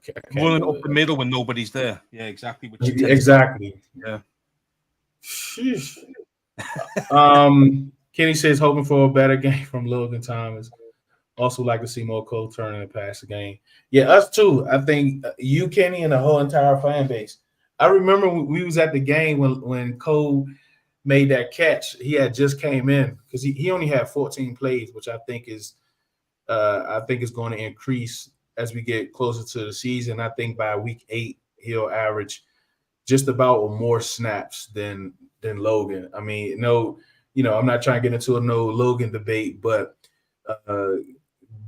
Speaker 3: can't
Speaker 1: running up the middle when nobody's there. Yeah, exactly.
Speaker 3: Exactly.
Speaker 1: Yeah.
Speaker 3: Kenny says hoping for a better game from Logan Thomas. Also like to see more Cole Turner in the passing game. Yeah, us too. I think you, Kenny, and the whole entire fan base. I remember when we was at the game when Cole made that catch. He had just came in because he only had 14 plays, which I think is going to increase as we get closer to the season. I think by week 8 he'll average just about more snaps than Logan. I mean, I'm not trying to get into a no Logan debate, but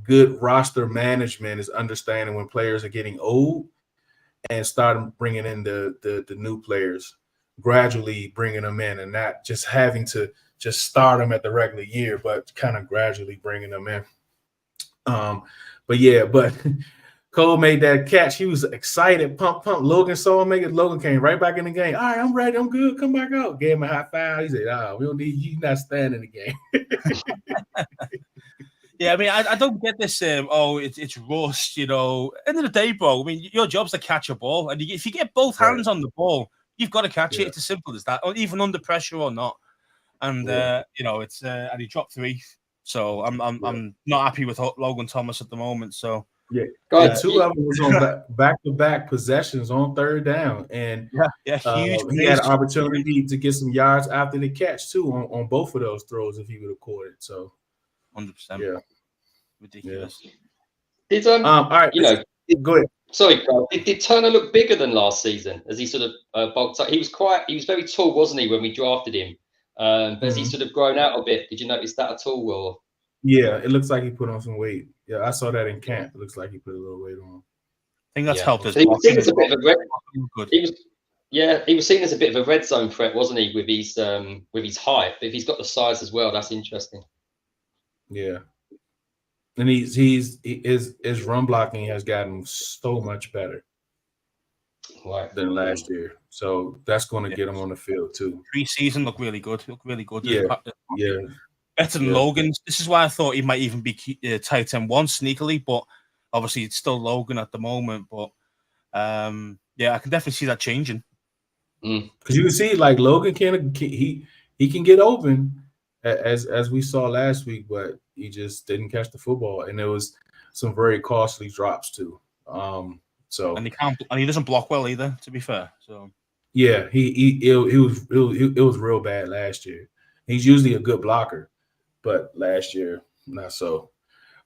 Speaker 3: good roster management is understanding when players are getting old and starting bringing in the new players, gradually bringing them in, and not just having to just start them at the regular year, but kind of gradually bringing them in. But Cole made that catch. He was excited, pump. Logan saw him make it. Logan came right back in the game. All right, I'm ready. I'm good. Come back out. Gave him a high five. He said, we don't need you. Not staying in the game.
Speaker 1: Yeah, I mean, I don't get this. It's rust. End of the day, bro. I mean, your job's to catch a ball, and if you get both hands on the ball, you've got to catch it. It's as simple as that, or even under pressure or not. And it's and he dropped 3. So I'm not happy with Logan Thomas at the moment. So
Speaker 3: yeah, guys, 2 of them was on back-to-back possessions on 3rd down, and
Speaker 1: huge.
Speaker 3: He had an opportunity to get some yards after the catch too on both of those throws if he would have caught it. So
Speaker 1: 100%.
Speaker 3: Yeah,
Speaker 1: ridiculous.
Speaker 4: Did
Speaker 3: all right, go ahead.
Speaker 4: Sorry, Carl. Did Turner look bigger than last season as he sort of bulked up? He was very tall, wasn't he, when we drafted him? But has he sort of grown out a bit? Did you notice that at all? Or
Speaker 3: yeah, it looks like he put on some weight. Yeah, I saw that in camp. It looks like he put a little weight on.
Speaker 1: I think that's helped us.
Speaker 4: He was seen as a bit of he was seen as a bit of a red zone threat, wasn't he, with his height? But if he's got the size as well, that's interesting.
Speaker 3: Yeah, and his run blocking has gotten so much better than last year. So that's going to get him on the field too.
Speaker 1: Preseason looked really good.
Speaker 3: Yeah.
Speaker 1: Better than Logan's. This is why I thought he might even be tight end 1 sneakily, but obviously it's still Logan at the moment. But I can definitely see that changing.
Speaker 3: Because you can see like Logan he can get open as we saw last week, but he just didn't catch the football, and there was some very costly drops too. And
Speaker 1: he doesn't block well either, to be fair. So
Speaker 3: yeah, it was real bad last year. He's usually a good blocker, but last year not so.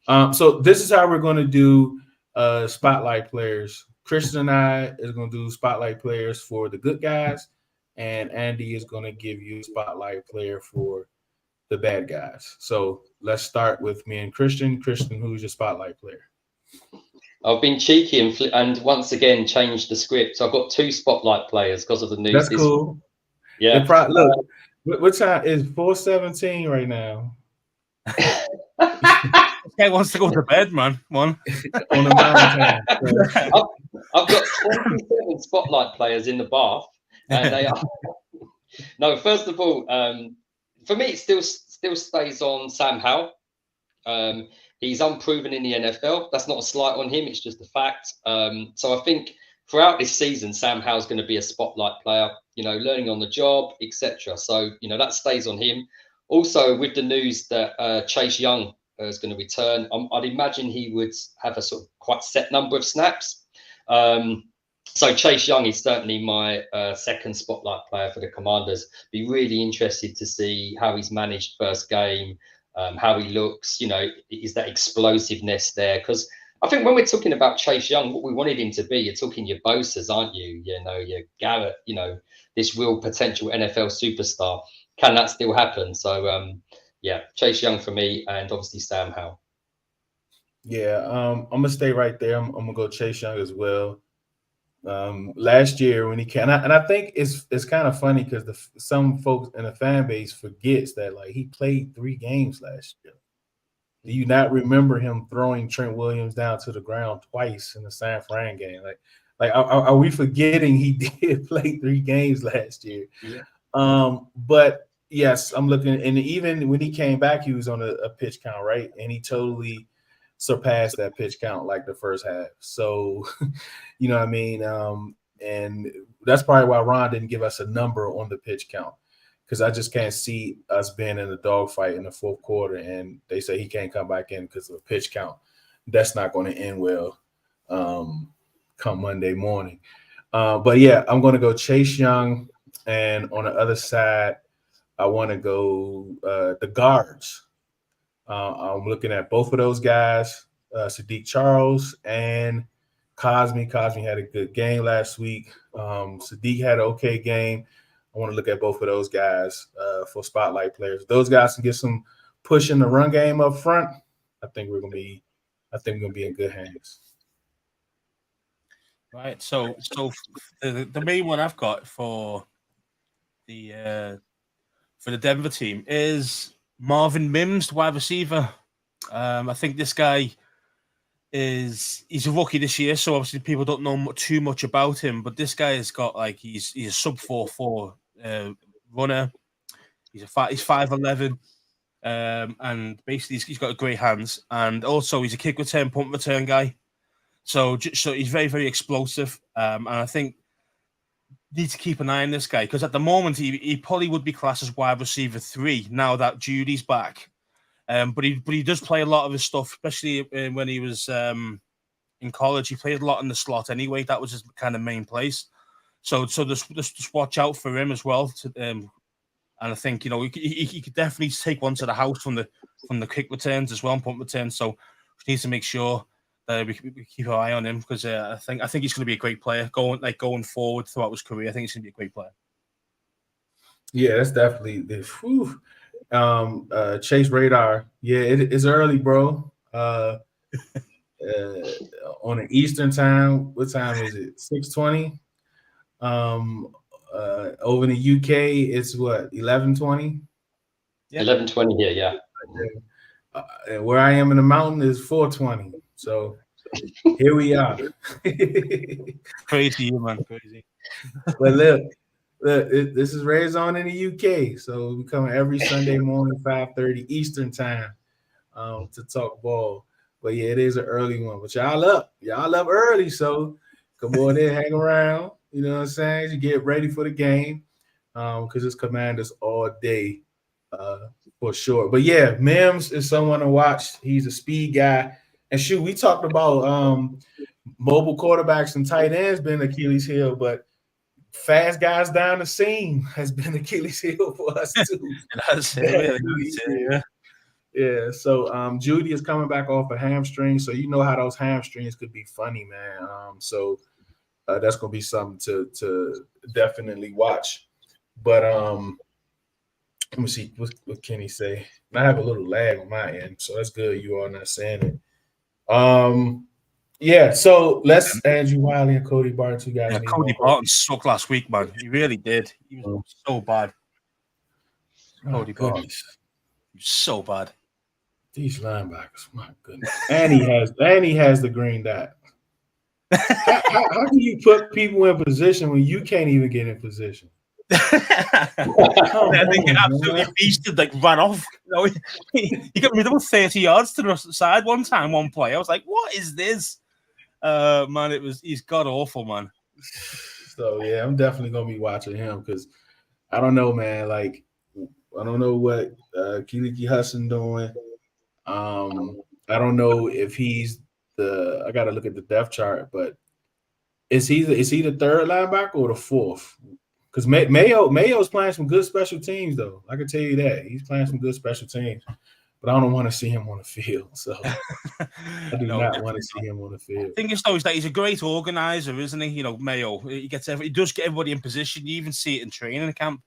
Speaker 3: So this is how we're going to do spotlight players. Christian and I is going to do spotlight players for the good guys, and Andy is going to give you a spotlight player for the bad guys. So let's start with me and Christian. Christian, who's your spotlight player?
Speaker 4: I've been cheeky and once again changed the script. So I've got 2 spotlight players because of the news.
Speaker 3: That's cool.
Speaker 4: Yeah.
Speaker 3: Look, what time is 4:17 right now?
Speaker 1: This guy wants to go to bed, man. On
Speaker 3: the mountain.
Speaker 4: I've got 27 spotlight players in the bath, and they are. No, first of all, for me, it still stays on Sam Howell. He's unproven in the NFL. That's not a slight on him. It's just a fact. So I think throughout this season, Sam Howell's going to be a spotlight player, learning on the job, etc. So, that stays on him. Also, with the news that Chase Young is going to return, I'd imagine he would have a sort of quite set number of snaps. So Chase Young is certainly my second spotlight player for the Commanders. Be really interested to see how he's managed first game, how he looks, is that explosiveness there? Because I think when we're talking about Chase Young, what we wanted him to be, you're talking your Bosa's, aren't you? Your Garrett, this real potential NFL superstar. Can that still happen? So, Chase Young for me, and obviously Sam Howell.
Speaker 3: Yeah, I'm going to stay right there. I'm going to go Chase Young as well. Last year when he came, and I think it's kind of funny because some folks in the fan base forgets that like he played 3 games last year. Do you not remember him throwing Trent Williams down to the ground twice in the San Fran game? Like are we forgetting he did play 3 games last year? Yeah. But yes, I'm looking, and even when he came back, he was on a pitch count, right? And he totally surpassed that pitch count like the first half. So, you know what I mean? And that's probably why Ron didn't give us a number on the pitch count, because I just can't see us being in a dogfight in the 4th quarter and they say he can't come back in because of a pitch count. That's not going to end well come Monday morning. But yeah, I'm going to go Chase Young. And on the other side, I want to go the guards. I'm looking at both of those guys, Sadiq Charles and Cosme. Cosme had a good game last week. Sadiq had an okay game. I want to look at both of those guys for spotlight players. Those guys can get some push in the run game up front. I think we're going to be I think we're gonna be in good hands.
Speaker 1: Right. So the main one I've got for the Denver team is Marvin Mims, the wide receiver. I think this guy he's a rookie this year, so obviously people don't know too much about him. But this guy has got he's a sub 4.4 runner. He's 5'11", and basically he's got great hands, and also he's a kick return, punt return guy. So he's very, very explosive, and I think need to keep an eye on this guy because at the moment he probably would be classed as wide receiver 3 now that Judy's back. But he does play a lot of his stuff, especially when he was in college. He played a lot in the slot anyway. That was his kind of main place. So just watch out for him as well. And I think he could definitely take one to the house from the kick returns as well and punt returns. So we need to make sure that we keep our eye on him because I think he's going to be a great player going forward throughout his career. I think he's going to be a great player.
Speaker 3: Yeah, that's definitely the Chase Radar. Yeah, it's early, bro. On the Eastern time, what time is it? 6:20. Over in the UK, it's what 11:20.
Speaker 4: Yeah. 11:20 here, yeah.
Speaker 3: And where I am in the mountain is 4:20. So here we are.
Speaker 1: Crazy, man, crazy.
Speaker 3: But look, this is Redzone in the UK. So we coming every Sunday morning, 5:30 Eastern time, to talk ball. But yeah, it is an early one. But y'all up early, so come on there, hang around. You know what I'm saying? You get ready for the game, because it's Commanders all day, for sure. But yeah, Mims is someone to watch. He's a speed guy. And shoot, we talked about mobile quarterbacks and tight ends being Achilles heel, but fast guys down the seam has been Achilles heel for us too. Yeah. So Judy is coming back off a hamstring, so you know how those hamstrings could be funny, man. So that's gonna be something to definitely watch. But let me see what can he say. I have a little lag on my end, so that's good. You are not saying it. Yeah, so let's Andrew Wiley and Cody Barton, two guys.
Speaker 1: Yeah, Cody Barton sucked last week, man. He really did. He was so bad. Cody Barton. He was so bad.
Speaker 3: These linebackers, my goodness. And he has the green dot. How can you put people in position when you can't even get in position?
Speaker 1: I think he absolutely beasted, ran off. He got rid of 30 yards to the side one time, one play. I was like, what is this? Man, he's god awful, man.
Speaker 3: So yeah, I'm definitely gonna be watching him because I don't know, man. I don't know what Keeley Hudson doing. I don't know if he's I gotta look at the depth chart, but is he the third linebacker or the fourth? Because Mayo's playing some good special teams, though. I can tell you that. He's playing some good special teams. But I don't want to see him on the field. So I do not want to see him on the field.
Speaker 1: I think it's always that he's a great organizer, isn't he? Mayo. He does get everybody in position. You even see it in training camp.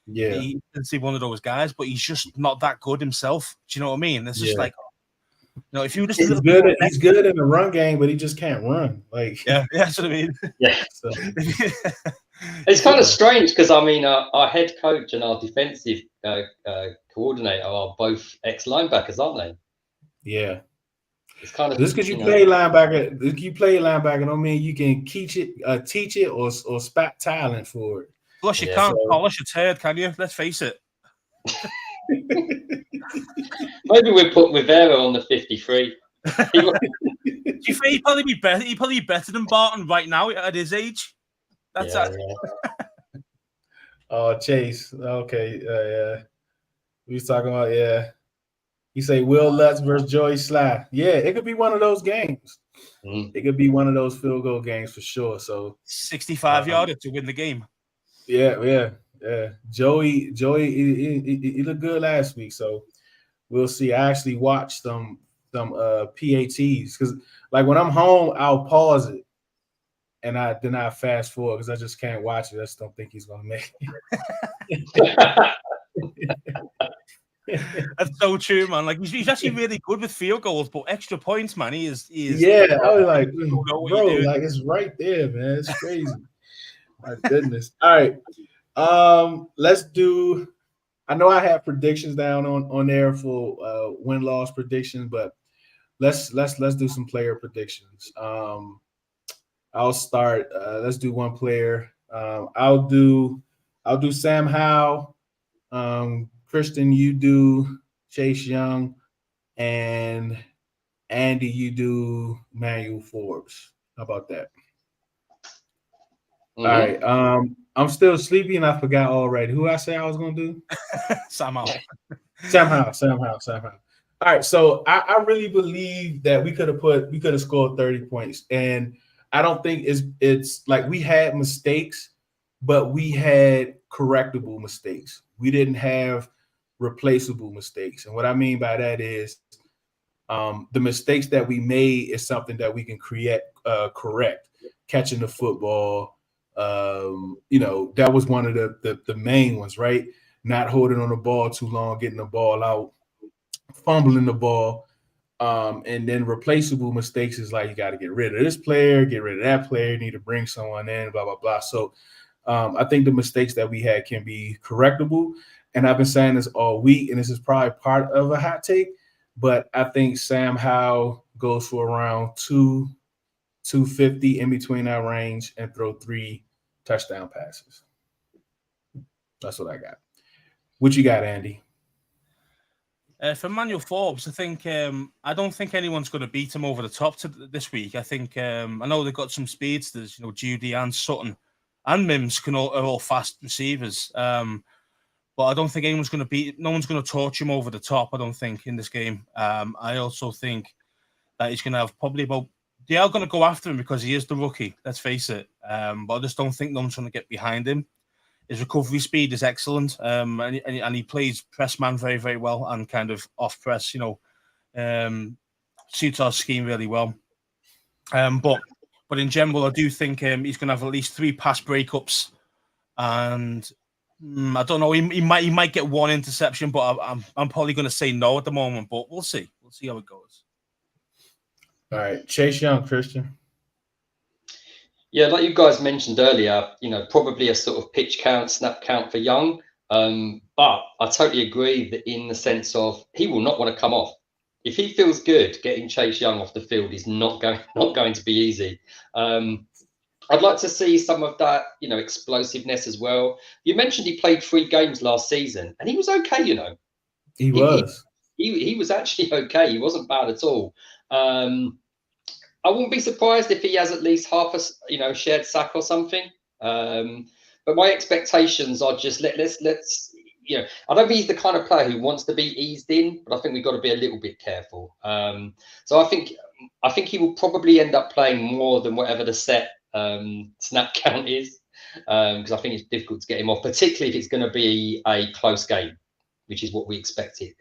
Speaker 3: Yeah.
Speaker 1: He doesn't see one of those guys, but he's just not that good himself. Do you know what I mean? It's just if you just
Speaker 3: he's good in the run game, but he just can't run.
Speaker 1: That's what I mean.
Speaker 4: Yeah. So. It's kind of strange because our head coach and our defensive coordinator are both ex-linebackers, aren't they?
Speaker 3: Yeah.
Speaker 4: It's kind of
Speaker 3: just because you play linebacker, don't mean you can teach it or spat talent for it.
Speaker 1: Plus, you can't polish a turd, can you? Let's face it.
Speaker 4: Maybe we'll put Rivera on the 53.
Speaker 1: Do you think he'd probably be better? He'd probably be better than Barton right now at his age. That's
Speaker 3: Oh, Chase. Okay. We was talking about He say Will Lutz versus Joey Sly. Yeah, it could be one of those games. It could be one of those field goal games for sure. So
Speaker 1: 65-yarder to win the game.
Speaker 3: Yeah. Joey, he looked good last week, so we'll see. I actually watched some PATs because when I'm home, I'll pause it and then I fast forward because I just can't watch it. I just don't think he's gonna make it.
Speaker 1: That's so true, man. Like he's actually really good with field goals, but extra points, man. He is.
Speaker 3: Yeah, I was like,
Speaker 1: don't know what
Speaker 3: bro,
Speaker 1: you're doing.
Speaker 3: like it's right there, man. It's crazy. My goodness. All right. Let's do. I know I have predictions down on there for win-loss predictions, but let's do some player predictions. I'll start. Let's do one player. I'll do Sam Howell. Kristen, you do Chase Young, and Andy, you do Manuel Forbes. How about that? All right. I'm still sleepy and I forgot already. Who I say I was gonna do?
Speaker 1: Somehow.
Speaker 3: Somehow. All right. So I really believe that we could have scored 30 points. And I don't think it's like we had mistakes, but we had correctable mistakes. We didn't have replaceable mistakes. And what I mean by that is the mistakes that we made is something that we can correct. Catching the football, that was one of the main ones, right? Not holding on the ball too long, getting the ball out, fumbling the ball. And then replaceable mistakes is like you got to get rid of this player, get rid of that player, you need to bring someone in, blah, blah, blah. So I think the mistakes that we had can be correctable. And I've been saying this all week, and this is probably part of a hot take, but I think Sam Howell goes for around 250 in between that range and throw 3 touchdown passes. That's what I got. What you got, Andy?
Speaker 1: For Manuel Forbes, I think I don't think anyone's going to beat him over the top this week. I think I know they've got some speedsters, Judy and Sutton and Mims are all fast receivers. But I don't think anyone's going to no one's going to torch him over the top, I don't think, in this game. I also think that he's going to have probably they are going to go after him because he is the rookie, let's face it. But I just don't think no one's going to get behind him. His recovery speed is excellent, and he plays press man very, very well and kind of off press, suits our scheme really well. But in general, I do think he's going to have at least 3 pass breakups, and I don't know. He might get 1 interception, but I'm probably going to say no at the moment. But we'll see. We'll see how it goes.
Speaker 3: All right, Chase Young, Christian.
Speaker 4: Yeah, like you guys mentioned earlier, probably a sort of pitch count, snap count for Young. But I totally agree that in the sense of he will not want to come off. If he feels good, getting Chase Young off the field is not going to be easy. I'd like to see some of that, explosiveness as well. You mentioned he played 3 games last season, and he was okay.
Speaker 3: He was.
Speaker 4: He was actually okay. He wasn't bad at all. I wouldn't be surprised if he has at least half a shared sack or something. But my expectations are just let's I don't think he's the kind of player who wants to be eased in, but I think we've got to be a little bit careful. So I think he will probably end up playing more than whatever the set snap count is, because I think it's difficult to get him off, particularly if it's going to be a close game, which is what we expect it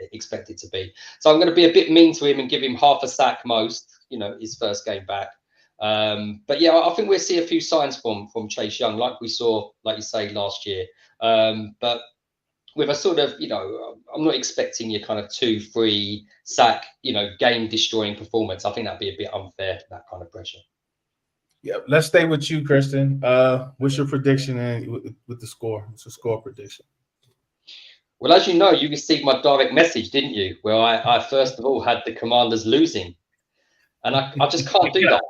Speaker 4: to be. So I'm going to be a bit mean to him and give him half a sack most, his first game back. But yeah, I think we'll see a few signs from Chase Young, like we saw, like you say, last year. But with a sort of, I'm not expecting your kind of 2-3 sack, game destroying performance. I think that'd be a bit unfair, that kind of pressure.
Speaker 3: Yeah, let's stay with you, Kristen. What's your prediction with the score? What's the score prediction?
Speaker 4: Well, as you know, you received my direct message, didn't you? Where I first of all had the Commanders losing, and I just can't do that.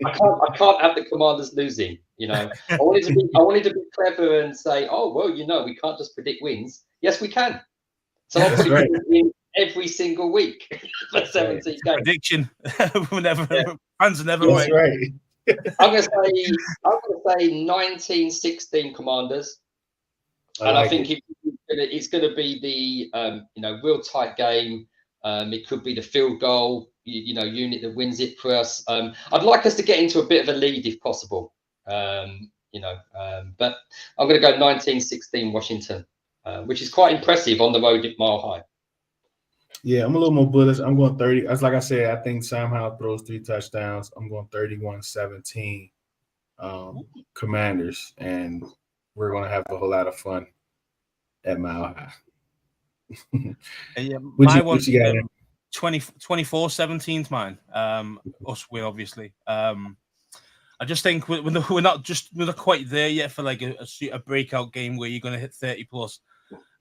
Speaker 4: I can't have the Commanders losing. I wanted to be clever and say, oh well, we can't just predict wins. Yes, we can. So I'll predict win every single week for 17 games.
Speaker 1: Prediction. Fans are never
Speaker 3: right. Right.
Speaker 4: I'm gonna say 19-16 Commanders. And I think it's going to be the real tight game. It could be the field goal unit that wins it for us. I'd like us to get into a bit of a lead if possible. But I'm going to go 19-16 Washington, which is quite impressive on the road at Mile High.
Speaker 3: Yeah, I'm a little more bullish. I'm going 30. As like I said, I think Sam Howell throws 3 touchdowns. I'm going 31-17 Commanders, and we're going to have a whole lot of fun at Mile High.
Speaker 1: Yeah,
Speaker 3: What
Speaker 1: my
Speaker 3: you
Speaker 1: one's
Speaker 3: got?
Speaker 1: 24-17's mine. Us win, obviously. I just think we're not quite there yet for like a breakout game where you're going to hit 30 plus.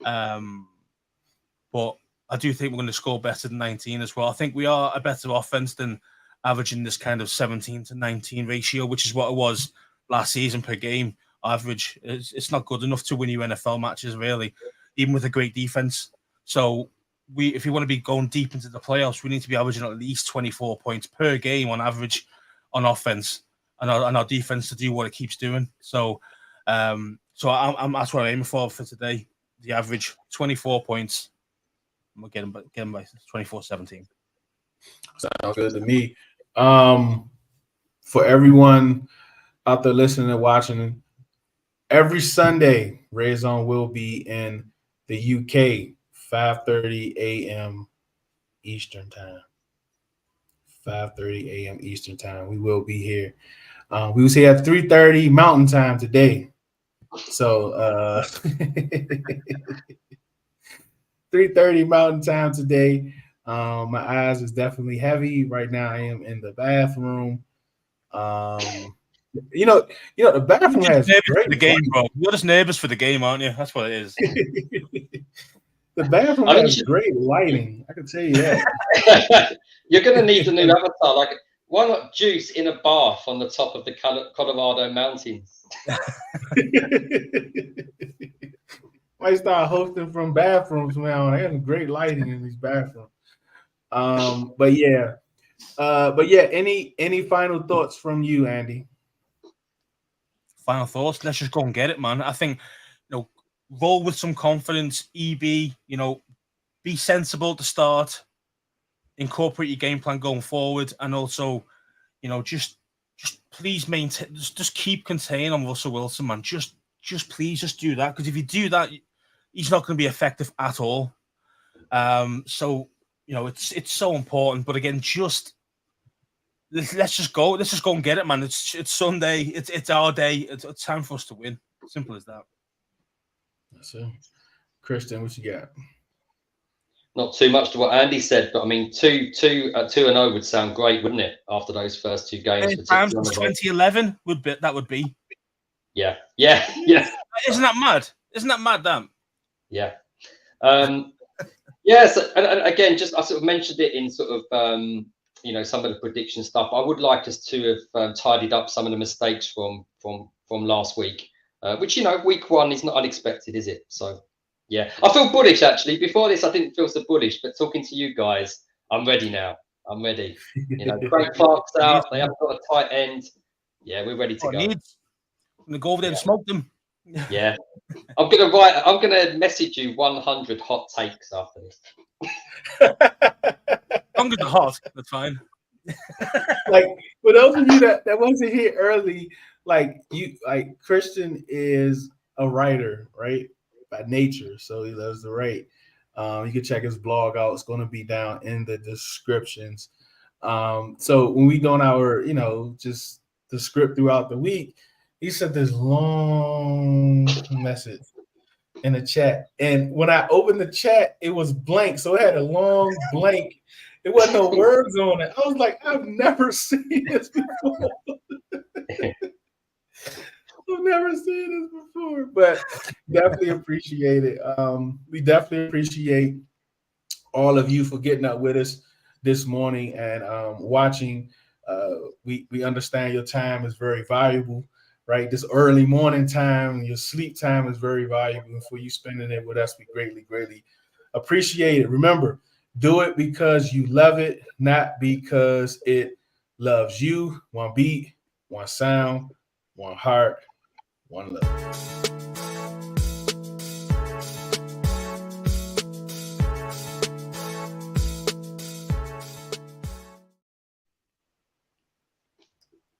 Speaker 1: But I do think we're going to score better than 19 as well. I think we are a better offense than averaging this kind of 17 to 19 ratio, which is what it was last season per game average. It's not good enough to win your NFL matches, really, even with a great defense. So if you want to be going deep into the playoffs, we need to be averaging at least 24 points per game on average on offense, and our defense to do what it keeps doing. So, I'm that's what I'm aiming for today. The average 24 points. We'll get him by 24-17.
Speaker 3: Sounds good to me. For everyone out there listening and watching, every Sunday, Redzone will be in the UK, 5:30 a.m. Eastern time. 5:30 a.m. Eastern time. We will be here. We will see at 3:30 Mountain time today. So 3:30 Mountain time today. My eyes is definitely heavy right now. I am in the bathroom. The bathroom has great
Speaker 1: for the game, bro. You're just nervous for the game, aren't you? That's what it is.
Speaker 3: The bathroom has great lighting. I can tell you that.
Speaker 4: You're going to need a new avatar. Like, why not Deuce in a bath on the top of the Colorado mountains?
Speaker 3: Might start hosting from bathrooms now. They have great lighting in these bathrooms. But yeah, any final thoughts from you, Andy?
Speaker 1: Final thoughts. Let's just go and get it, man. I think, roll with some confidence. EB, be sensible to start. Incorporate your game plan going forward, and also, just please maintain. Just keep containing on Russell Wilson, man. Just please just do that, because if you do that, he's not going to be effective at all. So it's so important. But again, let's just go. Let's just go and get it, man. It's Sunday. It's our day. It's time for us to win. Simple as that.
Speaker 3: That's it. Christian, what you got?
Speaker 4: Not too much to what Andy said, but I mean, 2-0 would sound great, wouldn't it? After those first two games,
Speaker 1: times 2011 would be.
Speaker 4: Yeah.
Speaker 1: Isn't that mad? Damn.
Speaker 4: Yeah. Yes, and again, I sort of mentioned it in sort of some of the prediction stuff. I would like us to have tidied up some of the mistakes from last week, which week one is not unexpected, is it? So yeah, I feel bullish actually. Before this, I didn't feel so bullish, but talking to you guys, I'm ready now. I'm ready. Frank Clark's out. They haven't got a tight end. Yeah, we're ready to go.
Speaker 1: I'm gonna go over there and smoke them.
Speaker 4: Yeah, I'm gonna message you 100 hot takes after this.
Speaker 1: I'm gonna hot. That's fine.
Speaker 3: Like, for those of you that wasn't here early, Christian is a writer, right, by nature, so he loves to write. You can check his blog out. It's going to be down in the descriptions. So when we doing our, just the script throughout the week, he sent this long message in the chat, and when I opened the chat, it was blank, so it had a long blank. There wasn't no words on it. I was like, I've never seen this before. I've never seen this before, but definitely appreciate it. We definitely appreciate all of you for getting up with us this morning and watching. We understand your time is very valuable, right? This early morning time, your sleep time is very valuable. And for you spending it with us, we greatly, greatly appreciate it. Remember, do it because you love it, not because it loves you. One beat, one sound, one heart, one love.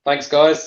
Speaker 4: Thanks, guys.